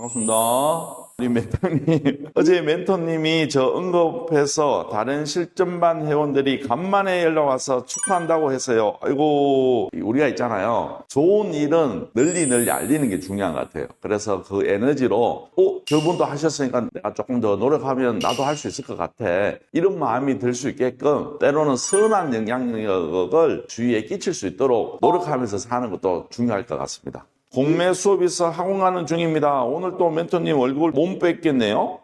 반갑습니다. 우리 멘토님, 어제 멘토님이 저 응급해서 다른 실전반 회원들이 간만에 연락 와서 축하한다고 했어요. 아이고, 우리가 있잖아요. 좋은 일은 널리 알리는 게 중요한 것 같아요. 그래서 그 에너지로 저분도 하셨으니까 내가 조금 더 노력하면 나도 할 수 있을 것 같아. 이런 마음이 들 수 있게끔 때로는 선한 영향력을 주위에 끼칠 수 있도록 노력하면서 사는 것도 중요할 것 같습니다. 공매 수업에서 학원 가는 중입니다. 오늘 또 멘토님 얼굴 몸 뺐겠네요?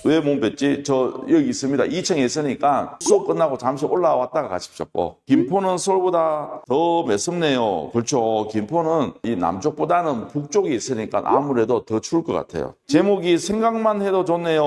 왜 몸 뺐지? 저 여기 있습니다. 2층에 있으니까 수업 끝나고 잠시 올라왔다가 가십시오. 김포는 서울보다 더 매섭네요. 그렇죠. 김포는 이 남쪽보다는 북쪽이 있으니까 아무래도 더 추울 것 같아요. 제목이 생각만 해도 좋네요.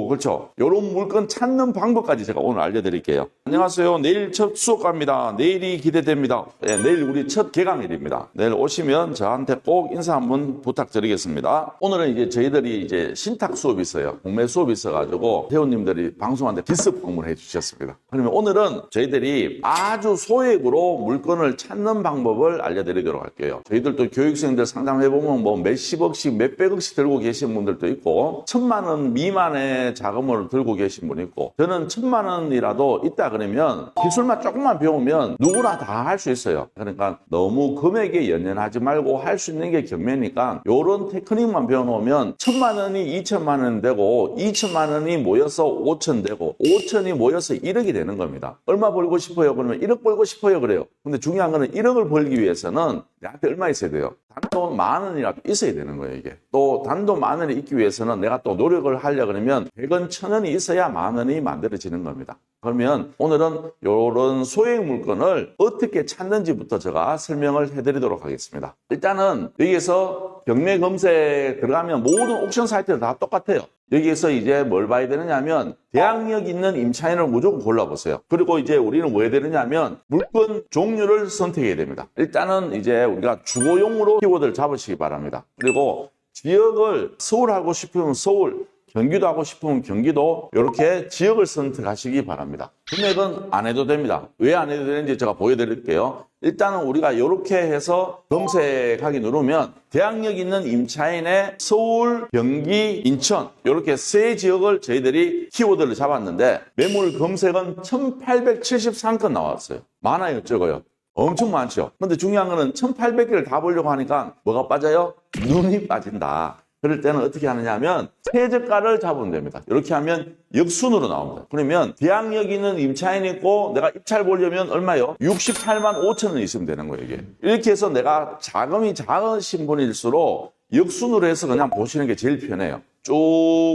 그렇죠. 이런 물건 찾는 방법까지 제가 오늘 알려드릴게요. 안녕하세요. 내일 첫 수업 갑니다. 내일이 기대됩니다. 네, 내일 우리 첫 개강일입니다. 내일 오시면 저한테 꼭 인사 한번 부탁드리겠습니다. 오늘은 이제 저희들이 신탁 수업이 있어요. 공매 수업이 있어가지고 회원님들이 방송한테 기습 방문해 주셨습니다. 그러면 오늘은 저희들이 아주 소액으로 물건을 찾는 방법을 알려드리도록 할게요. 저희들도 교육생들 상담해보면 뭐 몇십억씩 몇백억씩 들고 계신 분들도 있고 1,000만 원 미만의 자금을 들고 계신 분이 있고 저는 1,000만 원이라도 있다 그러면 기술만 조금만 배우면 누구나 다 할 수 있어요. 그러니까 너무 금액에 연연하지 말고 할 수 있는 게 경매니까 이런 테크닉만 배워놓으면 1,000만 원이 2,000만 원 되고 2,000만 원이 모여서 5천 되고 5천이 모여서 1억이 되는 겁니다. 얼마 벌고 싶어요? 그러면 1억 벌고 싶어요 그래요. 근데 중요한 거는 1억을 벌기 위해서는 내한테 얼마 있어야 돼요? 단돈 10,000원이라도 있어야 되는 거예요, 이게. 또 단돈 10,000원이 있기 위해서는 내가 또 노력을 하려 그러면 100원, 1,000원이 있어야 10,000원이 만들어지는 겁니다. 그러면 오늘은 이런 소액 물건을 어떻게 찾는지부터 제가 설명을 해드리도록 하겠습니다. 일단은 여기에서 경매 검색 들어가면 모든 옥션 사이트는 다 똑같아요. 여기에서 이제 뭘 봐야 되느냐면 대항력 있는 임차인을 무조건 골라보세요. 그리고 이제 우리는 뭐 해야 되느냐면 물건 종류를 선택해야 됩니다. 일단은 이제 우리가 주거용으로 키워드를 잡으시기 바랍니다. 그리고 지역을 서울 하고 싶으면 서울, 경기도 하고 싶으면 경기도 이렇게 지역을 선택하시기 바랍니다. 금액은 안 해도 됩니다. 왜 안 해도 되는지 제가 보여드릴게요. 일단은 우리가 이렇게 해서 검색하기 누르면 대항력 있는 임차인의 서울, 경기, 인천 이렇게 세 지역을 저희들이 키워드를 잡았는데 매물 검색은 1,873건 나왔어요. 많아요, 적어요? 엄청 많죠. 근데 중요한 거는 1,800개를 다 보려고 하니까 뭐가 빠져요? 눈이 빠진다. 그럴 때는 어떻게 하느냐 하면 최저가를 잡으면 됩니다. 이렇게 하면 역순으로 나옵니다. 그러면 대항력 있는 임차인이 있고 내가 입찰 보려면 얼마요? 68만 5천 원 있으면 되는 거예요, 이게. 이렇게 해서 내가 자금이 작으신 분일수록 역순으로 해서 그냥 보시는 게 제일 편해요. 쭉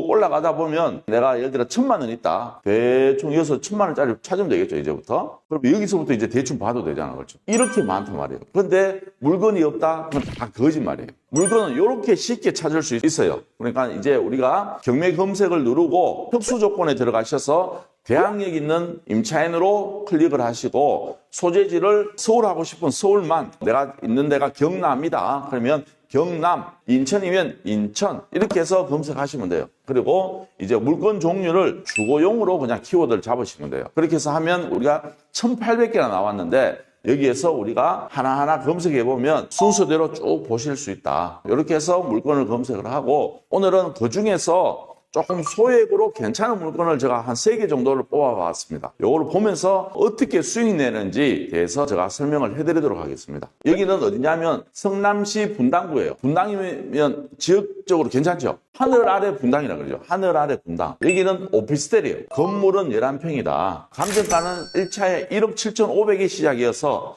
올라가다 보면 내가 예를 들어 1,000만 원 있다. 대충 이어서 1,000만 원짜리 찾으면 되겠죠, 이제부터. 그럼 여기서부터 이제 대충 봐도 되잖아, 그렇죠? 이렇게 많단 말이에요. 그런데 물건이 없다? 그건 다 거짓말이에요. 물건은 이렇게 쉽게 찾을 수 있어요. 그러니까 이제 우리가 경매 검색을 누르고 특수 조건에 들어가셔서 대항력 있는 임차인으로 클릭을 하시고 소재지를 서울 하고 싶은 서울만 내가 있는 데가 경남이다. 그러면 경남, 인천이면 인천 이렇게 해서 검색하시면 돼요. 그리고 이제 물건 종류를 주거용으로 그냥 키워드를 잡으시면 돼요. 그렇게 해서 하면 우리가 1,800개나 나왔는데 여기에서 우리가 하나하나 검색해보면 순서대로 쭉 보실 수 있다. 이렇게 해서 물건을 검색을 하고 오늘은 그 중에서 조금 소액으로 괜찮은 물건을 제가 한 3개 정도를 뽑아봤습니다. 이걸 보면서 어떻게 수익 내는지 대해서 제가 설명을 해드리도록 하겠습니다. 여기는 어디냐면 성남시 분당구예요. 분당이면 지역적으로 괜찮죠? 하늘 아래 분당이라고 그러죠. 하늘 아래 분당. 여기는 오피스텔이에요. 건물은 11평이다. 감정가는 1차에 1억 7,500이 시작이어서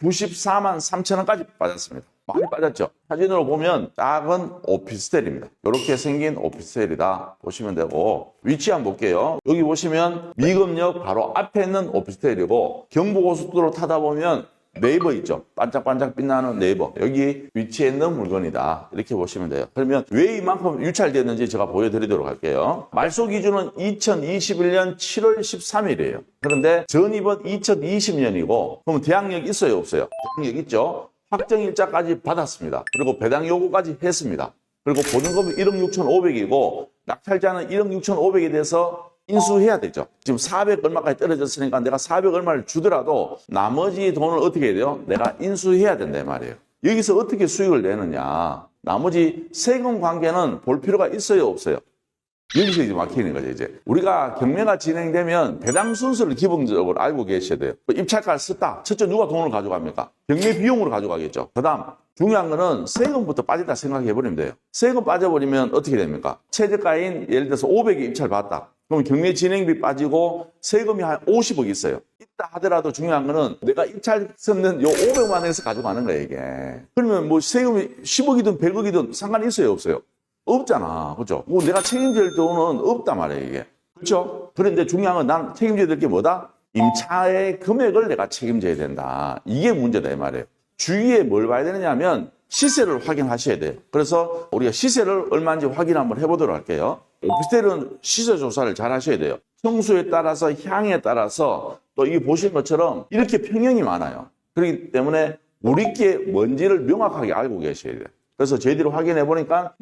494만 3천 원까지 빠졌습니다. 많이 빠졌죠. 사진으로 보면 작은 오피스텔입니다. 이렇게 생긴 오피스텔이다 보시면 되고 위치 한번 볼게요. 여기 보시면 미금역 바로 앞에 있는 오피스텔이고 경부고속도로 타다 보면 네이버 있죠. 반짝반짝 빛나는 네이버. 여기 위치에 있는 물건이다. 이렇게 보시면 돼요. 그러면 왜 이만큼 유찰됐는지 제가 보여드리도록 할게요. 말소 기준은 2021년 7월 13일이에요. 그런데 전입은 2020년이고 그럼 대항력 있어요, 없어요? 대항력 있죠. 확정일자까지 받았습니다. 그리고 배당 요구까지 했습니다. 그리고 보증금은 1억 6,500이고 낙찰자는 1억 6,500에 대해서 인수해야 되죠. 지금 400 얼마까지 떨어졌으니까 내가 400 얼마를 주더라도 나머지 돈을 어떻게 해야 돼요? 내가 인수해야 된단 말이에요. 여기서 어떻게 수익을 내느냐. 나머지 세금 관계는 볼 필요가 있어요, 없어요? 여기서 이제 막히는 거죠, 이제. 우리가 경매가 진행되면 배당 순서를 기본적으로 알고 계셔야 돼요. 입찰가를 썼다. 첫째 누가 돈을 가져갑니까? 경매 비용으로 가져가겠죠. 그 다음, 중요한 거는 세금부터 빠진다 생각해버리면 돼요. 세금 빠져버리면 어떻게 됩니까? 최저가인 예를 들어서 500에 입찰 받았다. 그럼 경매 진행비 빠지고 세금이 한 50억 있어요. 있다 하더라도 중요한 거는 내가 입찰 썼는 요 500만 원에서 가져가는 거예요, 이게. 그러면 뭐 세금이 10억이든 100억이든 상관이 있어요, 없어요? 없잖아. 그죠? 뭐 내가 책임질 돈은 없단 말이에요, 이게. 그렇죠? 그런데 중요한 건 난 책임져야 될 게 뭐다? 임차의 금액을 내가 책임져야 된다. 이게 문제다, 이 말이에요. 주위에 뭘 봐야 되느냐 하면 시세를 확인하셔야 돼요. 그래서 우리가 시세를 얼마인지 확인 한번 해보도록 할게요. 오피스텔은 시세 조사를 잘 하셔야 돼요. 평수에 따라서 향에 따라서 또 이게 보신 것처럼 이렇게 평형이 많아요. 그렇기 때문에 우리께 뭔지를 명확하게 알고 계셔야 돼요. 그래서 저희들이 확인해 보니까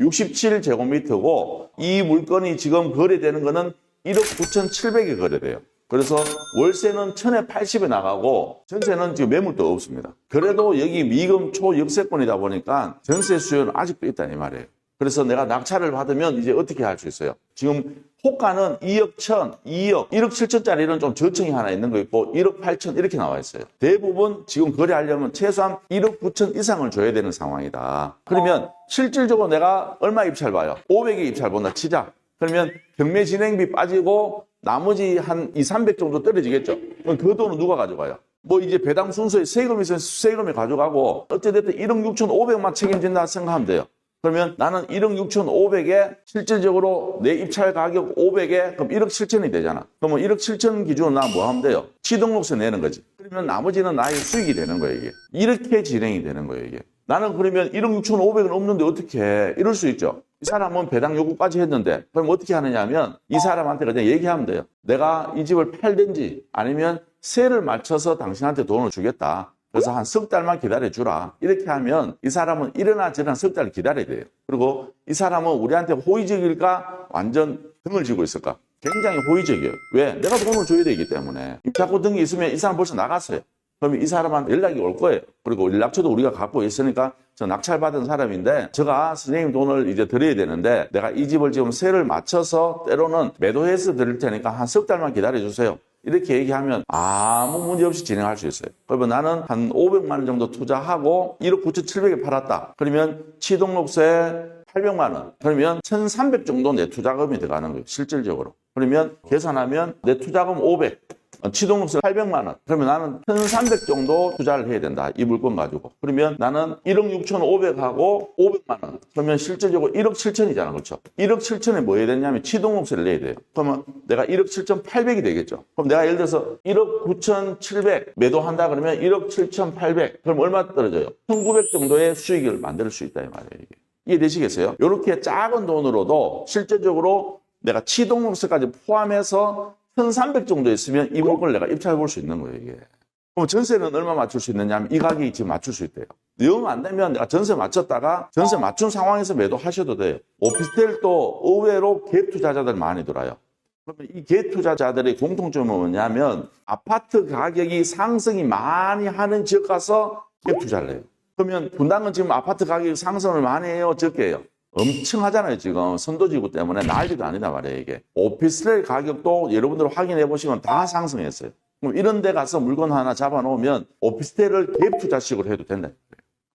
67제곱미터고 이 물건이 지금 거래되는 거는 1억 9,700에 거래돼요. 그래서 월세는 1,080에 나가고 전세는 지금 매물도 없습니다. 그래도 여기 미금 초역세권이다 보니까 전세 수요는 아직도 있다 이 말이에요. 그래서 내가 낙찰을 받으면 이제 어떻게 할 수 있어요? 지금 호가는 2억 1천, 2억, 1억 7천짜리는 좀 저층이 하나 있는 거 있고 1억 8천 이렇게 나와 있어요. 대부분 지금 거래하려면 최소한 1억 9천 이상을 줘야 되는 상황이다. 그러면 실질적으로 내가 얼마 입찰 봐요? 500에 입찰 본다 치자. 그러면 경매 진행비 빠지고 나머지 한 2, 300 정도 떨어지겠죠? 그럼 그 돈은 누가 가져가요? 뭐 이제 배당 순서에 세금이 있으면 세금이 가져가고 어찌됐든 1억 6,500만 책임진다 생각하면 돼요. 그러면 나는 1억 6,500에 실질적으로 내 입찰 가격 500에 그럼 1억 7천이 되잖아. 그러면 1억 7천 기준으로 나 뭐 하면 돼요? 취등록세 내는 거지. 그러면 나머지는 나의 수익이 되는 거예요, 이게. 이렇게 진행이 되는 거예요, 이게. 나는 그러면 1억 6,500은 없는데 어떻게 해? 이럴 수 있죠. 이 사람은 배당 요구까지 했는데 그럼 어떻게 하느냐 하면 이 사람한테 그냥 얘기하면 돼요. 내가 이 집을 팔든지 아니면 세를 맞춰서 당신한테 돈을 주겠다. 그래서 한 석 달만 기다려주라. 이렇게 하면 이 사람은 이러나 저러나 석 달을 기다려야 돼요. 그리고 이 사람은 우리한테 호의적일까? 완전 등을 쥐고 있을까? 굉장히 호의적이에요. 왜? 내가 돈을 줘야 되기 때문에. 입찰권 등기 있으면 이 사람 벌써 나갔어요. 그러면 이 사람한테 연락이 올 거예요. 그리고 연락처도 우리가 갖고 있으니까 저 낙찰받은 사람인데 제가 선생님 돈을 이제 드려야 되는데 내가 이 집을 지금 세를 맞춰서 때로는 매도해서 드릴 테니까 한 석 달만 기다려주세요. 이렇게 얘기하면 아무 문제 없이 진행할 수 있어요. 그러면 나는 한 500만 원 정도 투자하고 1억 9,700에 팔았다. 그러면 취등록세 800만 원. 그러면 1,300 정도 내 투자금이 들어가는 거예요. 실질적으로. 그러면 계산하면 내 투자금 500. 취등록세 800만 원. 그러면 나는 1,300 정도 투자를 해야 된다. 이 물건 가지고. 그러면 나는 1억 6,500하고 500만 원. 그러면 실질적으로 1억 7천이잖아. 그렇죠? 1억 7천에 뭐 해야 되냐면 취등록세를 내야 돼요. 그러면 내가 1억 7,800이 되겠죠. 그럼 내가 예를 들어서 1억 9,700 매도한다 그러면 1억 7,800. 그럼 얼마 떨어져요? 1,900 정도의 수익을 만들 수 있다 이 말이에요. 이게. 이해되시겠어요? 이렇게 작은 돈으로도 실제적으로 내가 취등록세까지 포함해서 1,300 정도 있으면 이 물건을 내가 입찰해 볼 수 있는 거예요, 이게. 그럼 전세는 얼마 맞출 수 있느냐 하면 이 가격이 지금 맞출 수 있대요. 영 안 되면 내가 전세 맞췄다가 전세 맞춘 상황에서 매도하셔도 돼요. 오피스텔도 의외로 갭 투자자들 많이 들어요. 그러면 이 갭 투자자들의 공통점은 뭐냐면 아파트 가격이 상승이 많이 하는 지역 가서 갭 투자를 해요. 그러면 분당은 지금 아파트 가격이 상승을 많이 해요, 적게 해요? 엄청 하잖아요, 지금. 선도지구 때문에 난리도 아니다 말이에요, 이게. 오피스텔 가격도 여러분들 확인해 보시면 다 상승했어요. 그럼 이런 데 가서 물건 하나 잡아놓으면 오피스텔을 갭 투자식으로 해도 된다.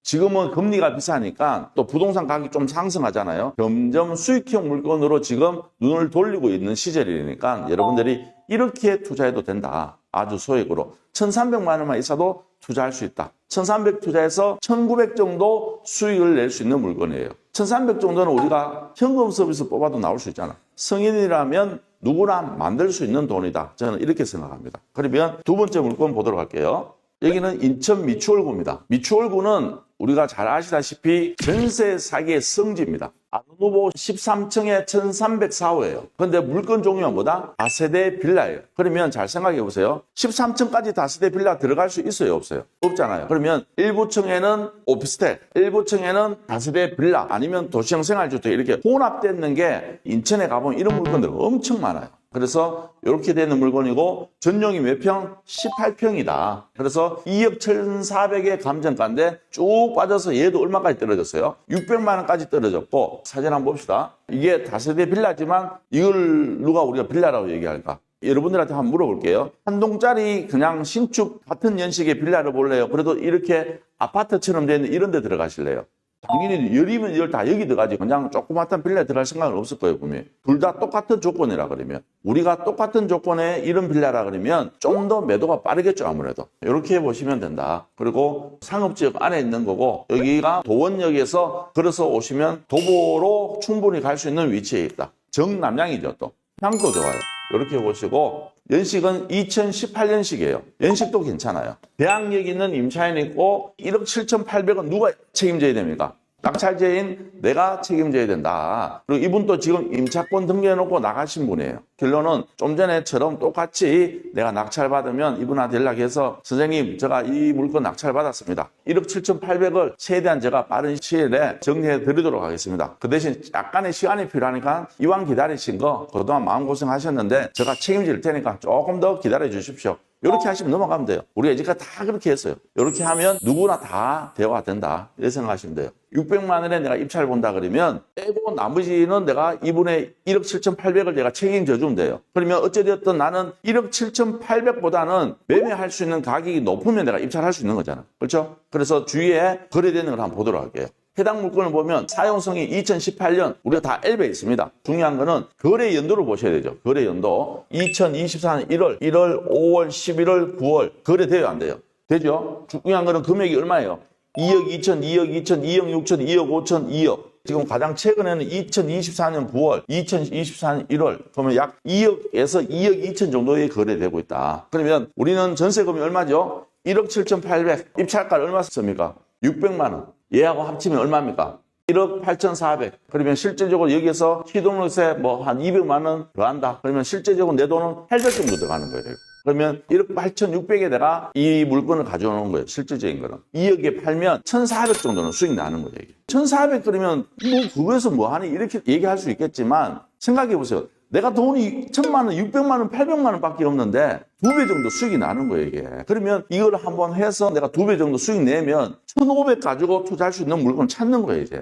지금은 금리가 비싸니까 또 부동산 가격이 좀 상승하잖아요. 점점 수익형 물건으로 지금 눈을 돌리고 있는 시절이니까 여러분들이 이렇게 투자해도 된다. 아주 소액으로. 1,300만 원만 있어도 투자할 수 있다. 1,300 투자해서 1,900 정도 수익을 낼 수 있는 물건이에요. 1,300 정도는 우리가 현금 서비스 뽑아도 나올 수 있잖아. 성인이라면 누구나 만들 수 있는 돈이다. 저는 이렇게 생각합니다. 그러면 두 번째 물건 보도록 할게요. 여기는 인천 미추홀구입니다. 미추홀구는 우리가 잘 아시다시피 전세 사기의 성지입니다. 아누노보 13층에 1,304호예요. 그런데 물건 종류가 뭐다? 다세대 빌라예요. 그러면 잘 생각해 보세요. 13층까지 다세대 빌라 들어갈 수 있어요? 없어요? 없잖아요. 그러면 일부 층에는 오피스텔, 일부 층에는 다세대 빌라 아니면 도시형 생활주택 이렇게 혼합되는 게 인천에 가보면 이런 물건들 엄청 많아요. 그래서 이렇게 되는 물건이고 전용이 몇 평? 18평이다. 그래서 2억 1,400의 감정가인데 쭉 빠져서 얘도 얼마까지 떨어졌어요? 600만 원까지 떨어졌고 사진 한번 봅시다. 이게 다세대 빌라지만 이걸 누가 우리가 빌라라고 얘기할까? 여러분들한테 한번 물어볼게요. 한 동짜리 그냥 신축 같은 연식의 빌라를 볼래요? 그래도 이렇게 아파트처럼 되는 이런 데 들어가실래요? 당연히 열이면 열 다 여기 들어가지 그냥 조그맣던 빌라에 들어갈 생각은 없을 거예요. 분명히. 둘 다 똑같은 조건이라 그러면 우리가 똑같은 조건의 이런 빌라라 그러면 좀 더 매도가 빠르겠죠. 아무래도 이렇게 보시면 된다. 그리고 상업지역 안에 있는 거고 여기가 도원역에서 걸어서 오시면 도보로 충분히 갈 수 있는 위치에 있다. 정남향이죠. 또 향도 좋아요. 이렇게 보시고 연식은 2018년식이에요. 연식도 괜찮아요. 대학역 있는 임차인 있고 1억 7,800원 누가 책임져야 됩니까? 낙찰제인 내가 책임져야 된다. 그리고 이분도 지금 임차권 등기해놓고 나가신 분이에요. 결론은 좀 전에처럼 똑같이 내가 낙찰받으면 이분한테 연락해서 선생님 제가 이 물건 낙찰받았습니다. 1억 7,800을 최대한 제가 빠른 시일 내에 정리해 드리도록 하겠습니다. 그 대신 약간의 시간이 필요하니까 이왕 기다리신 거 그동안 마음고생하셨는데 제가 책임질 테니까 조금 더 기다려 주십시오. 이렇게 하시면 넘어가면 돼요. 우리가 이제까지 다 그렇게 했어요. 이렇게 하면 누구나 다 대화가 된다. 이렇게 생각하시면 돼요. 600만 원에 내가 입찰 본다 그러면 빼고 나머지는 내가 이분의 1억 7,800을 내가 책임져 주면 돼요. 그러면 어찌되었든 나는 1억 7,800보다는 매매할 수 있는 가격이 높으면 내가 입찰할 수 있는 거잖아. 그렇죠? 그래서 주위에 거래되는 걸 한번 보도록 할게요. 해당 물건을 보면 사용성이 2018년 우리가 다 앨범에 있습니다. 중요한 거는 거래 연도를 보셔야 되죠. 거래 연도 2024년 1월, 5월, 11월, 9월 거래돼요 안 돼요? 되죠? 중요한 거는 금액이 얼마예요? 2억 2천, 2억 2천, 2억 6천, 2억 5천, 2억. 지금 가장 최근에는 2024년 9월, 2024년 1월 그러면 약 2억에서 2억 2천 정도에 거래되고 있다. 그러면 우리는 전세금이 얼마죠? 1억 7,800. 입찰가를 얼마 썼습니까? 600만 원. 얘하고 합치면 얼마입니까? 1억 8,400. 그러면 실질적으로 여기에서 시동료세 뭐 한 200만 원 더한다. 그러면 실제적으로 내 돈은 800 정도 들어가는 거예요. 그러면 1억 8,600에 내가 이 물건을 가져오는 거예요. 실질적인 거는. 2억에 팔면 1,400 정도는 수익 나는 거예요. 1,400 그러면 뭐 그거에서 뭐 하니 이렇게 얘기할 수 있겠지만 생각해 보세요. 내가 돈이 1,000만 원, 600만 원, 800만 원밖에 없는데 2배 정도 수익이 나는 거예요, 이게. 그러면 이걸 한번 해서 내가 2배 정도 수익 내면 1,500 가지고 투자할 수 있는 물건을 찾는 거예요, 이제.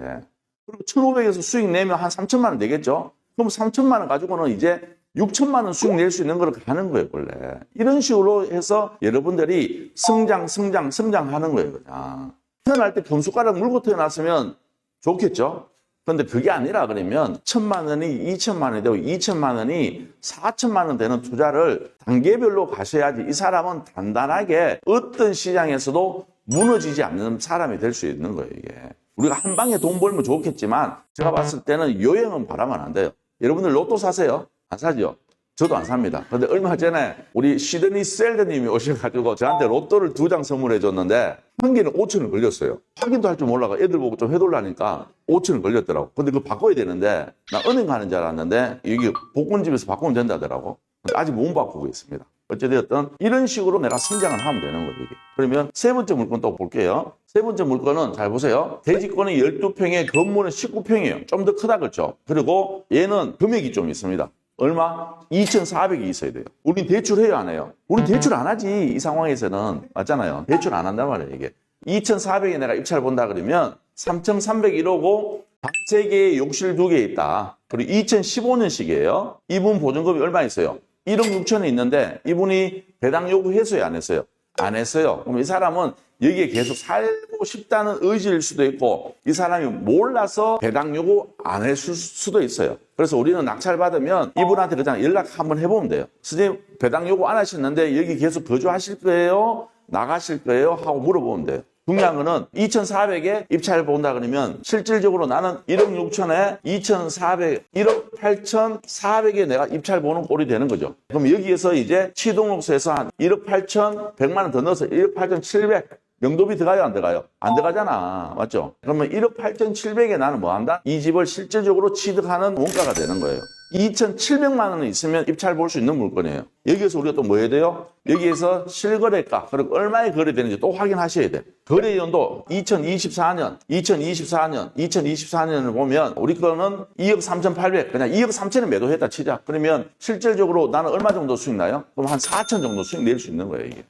그리고 1,500에서 수익 내면 한 3,000만 원 되겠죠? 그럼 3,000만 원 가지고는 이제 6,000만 원 수익 낼 수 있는 걸 가는 거예요, 원래. 이런 식으로 해서 여러분들이 성장하는 거예요, 그냥. 태어날 때 금숟가락 물고 태어났으면 좋겠죠? 그런데 그게 아니라 그러면 1,000만 원이 2,000만 원이 되고 2,000만 원이 4,000만 원 되는 투자를 단계별로 가셔야지 이 사람은 단단하게 어떤 시장에서도 무너지지 않는 사람이 될 수 있는 거예요, 이게. 우리가 한 방에 돈 벌면 좋겠지만 제가 봤을 때는 요행은 바라면 안 돼요. 여러분들 로또 사세요? 안 사죠? 저도 안 삽니다. 근데 얼마 전에 우리 시드니 셀드님이 오셔가지고 저한테 로또를 2장 선물해 줬는데 한 개는 5천원 걸렸어요. 확인도 할 줄 몰라가 애들 보고 좀 해달라니까 5천원 걸렸더라고. 근데 그거 바꿔야 되는데 나 은행 가는 줄 알았는데 이게 복권집에서 바꾸면 된다더라고. 근데 아직 못 바꾸고 있습니다. 어찌되었든 이런 식으로 내가 성장을 하면 되는 거죠. 이게. 그러면 세 번째 물건 또 볼게요. 세 번째 물건은 잘 보세요. 대지권이 12평에 건물은 19평이에요. 좀 더 크다 그렇죠. 그리고 얘는 금액이 좀 있습니다. 얼마? 2,400이 있어야 돼요. 우린 대출해요, 안 해요? 우린 대출 안 하지, 이 상황에서는. 맞잖아요. 대출 안 한단 말이에요, 이게. 2,400에 내가 입찰 본다 그러면 3,301호고 방 3개에 욕실 2개 있다. 그리고 2015년식이에요. 이분 보증금이 얼마 있어요? 1억 6천에 있는데 이분이 배당 요구 했어요, 안 했어요? 안 했어요. 그럼 이 사람은 여기에 계속 살고 싶다는 의지일 수도 있고 이 사람이 몰라서 배당 요구 안 했을 수도 있어요. 그래서 우리는 낙찰 받으면 이분한테 그냥 연락 한번 해보면 돼요. 선생님 배당 요구 안 하셨는데 여기 계속 거주하실 거예요? 나가실 거예요? 하고 물어보면 돼요. 중요한 거는 2,400에 입찰 본다 그러면 실질적으로 나는 1억 6천에 2,400, 1억 8,400에 내가 입찰 보는 꼴이 되는 거죠. 그럼 여기에서 이제 취등록세에서 한 1억 8천 100만 원 더 넣어서 1억 8,700 명도비 들어가요, 안 들어가요? 안 들어가잖아. 맞죠? 그러면 1억 8,700에 나는 뭐 한다? 이 집을 실질적으로 취득하는 원가가 되는 거예요. 2,700만 원이 있으면 입찰 볼 수 있는 물건이에요. 여기에서 우리가 또 뭐 해야 돼요? 여기에서 실거래가, 그리고 얼마에 거래되는지 또 확인하셔야 돼요. 거래연도 2024년, 2024년을 보면 우리 거는 2억 3,800, 그냥 2억 3천에 매도했다 치자. 그러면 실질적으로 나는 얼마 정도 수익 나요? 그럼 한 4천 정도 수익 낼 수 있는 거예요, 이게.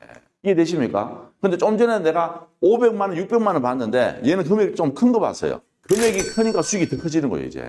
이해되십니까? 근데 좀 전에 내가 500만 원, 600만 원 봤는데 얘는 금액이 좀 큰 거 봤어요. 금액이 크니까 수익이 더 커지는 거예요, 이제.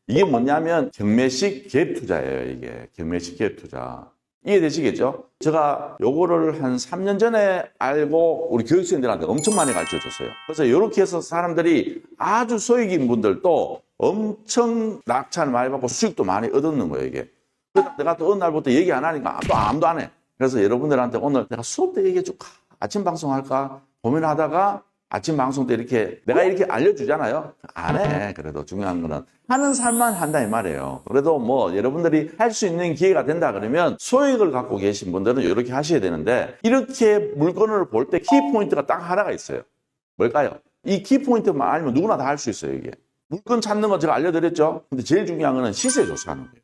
이게 뭐냐면 경매식 갭 투자예요, 이게. 경매식 갭 투자. 이해되시겠죠? 제가 요거를 한 3년 전에 알고 우리 교육생들한테 엄청 많이 가르쳐 줬어요. 그래서 이렇게 해서 사람들이 아주 소액인 분들도 엄청 낙찰 많이 받고 수익도 많이 얻는 거예요, 이게. 그래서 내가 또 어느 날부터 얘기 안 하니까 또 아무도 안 해. 그래서 여러분들한테 오늘 내가 수업 때 얘기해 줄까? 아침 방송할까? 고민하다가 아침 방송 때 내가 이렇게 알려주잖아요. 안 해. 그래도 중요한 거는 하는 사람만 한다 이 말이에요. 그래도 뭐 여러분들이 할 수 있는 기회가 된다 그러면 소액을 갖고 계신 분들은 이렇게 하셔야 되는데, 이렇게 물건을 볼 때 키포인트가 딱 하나가 있어요. 뭘까요? 이 키포인트만 알면 누구나 다 할 수 있어요, 이게. 물건 찾는 거 제가 알려드렸죠. 근데 제일 중요한 거는 시세 조사하는 거예요.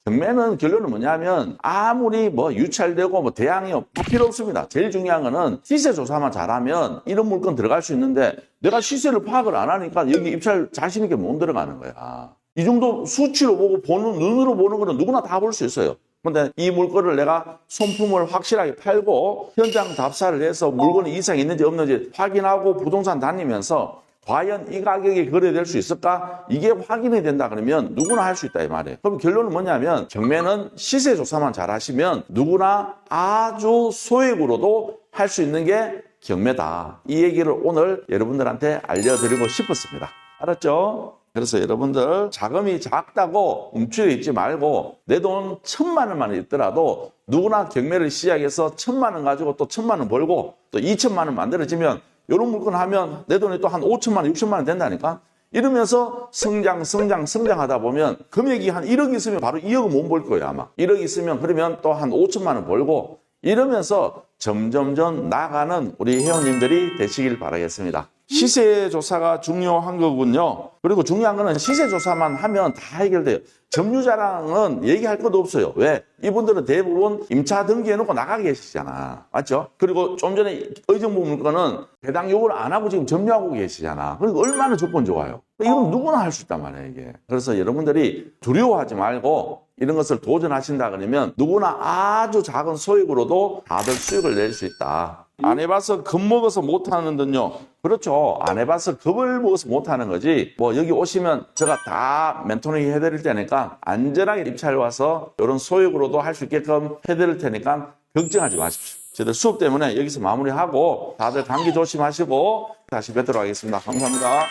경매는 결론은 뭐냐면 아무리 뭐 유찰되고 뭐 대항이 필요 없습니다. 제일 중요한 거는 시세 조사만 잘하면 이런 물건 들어갈 수 있는데, 내가 시세를 파악을 안 하니까 여기 입찰 자신 있게 못 들어가는 거야. 이 정도 수치로 보고 눈으로 보는 거는 누구나 다 볼 수 있어요. 근데 이 물건을 내가 손품을 확실하게 팔고 현장 답사를 해서 물건이 이상이 있는지 없는지 확인하고 부동산 다니면서 과연 이 가격에 거래될 수 있을까? 이게 확인이 된다 그러면 누구나 할 수 있다 이 말이에요. 그럼 결론은 뭐냐면 경매는 시세 조사만 잘 하시면 누구나 아주 소액으로도 할 수 있는 게 경매다. 이 얘기를 오늘 여러분들한테 알려드리고 싶었습니다. 알았죠? 그래서 여러분들 자금이 작다고 움츠려 있지 말고 내 돈 1,000만 원만 있더라도 누구나 경매를 시작해서 1,000만 원 가지고 또 1,000만 원 벌고 또 2,000만 원 만들어지면 이런 물건 하면 내 돈이 또 한 5천만 원, 6천만 원 된다니까? 이러면서 성장하다 보면 금액이 한 1억 있으면 바로 2억은 못 벌 거예요, 아마. 1억 있으면 그러면 또 한 5천만 원 벌고 이러면서 점점점 나가는 우리 회원님들이 되시길 바라겠습니다. 시세 조사가 중요한 거군요. 그리고 중요한 거는 시세 조사만 하면 다 해결돼요. 점유자랑은 얘기할 것도 없어요. 왜? 이분들은 대부분 임차 등기해놓고 나가 계시잖아. 맞죠? 그리고 좀 전에 의정부 물건은 배당 요구를 안 하고 지금 점유하고 계시잖아. 그리고 얼마나 조건 좋아요. 이건 누구나 할 수 있단 말이에요, 이게. 그래서 여러분들이 두려워하지 말고 이런 것을 도전하신다 그러면 누구나 아주 작은 소액으로도 다들 수익을 낼 수 있다. 안 해봐서 겁먹어서 못하는 든요. 그렇죠. 안 해봐서 겁을 먹어서 못하는 거지. 뭐 여기 오시면 제가 다 멘토링 해드릴 테니까 안전하게 입찰 와서 이런 소액으로도 할 수 있게끔 해드릴 테니까 걱정하지 마십시오. 저희들 수업 때문에 여기서 마무리하고 다들 감기 조심하시고 다시 뵙도록 하겠습니다. 감사합니다.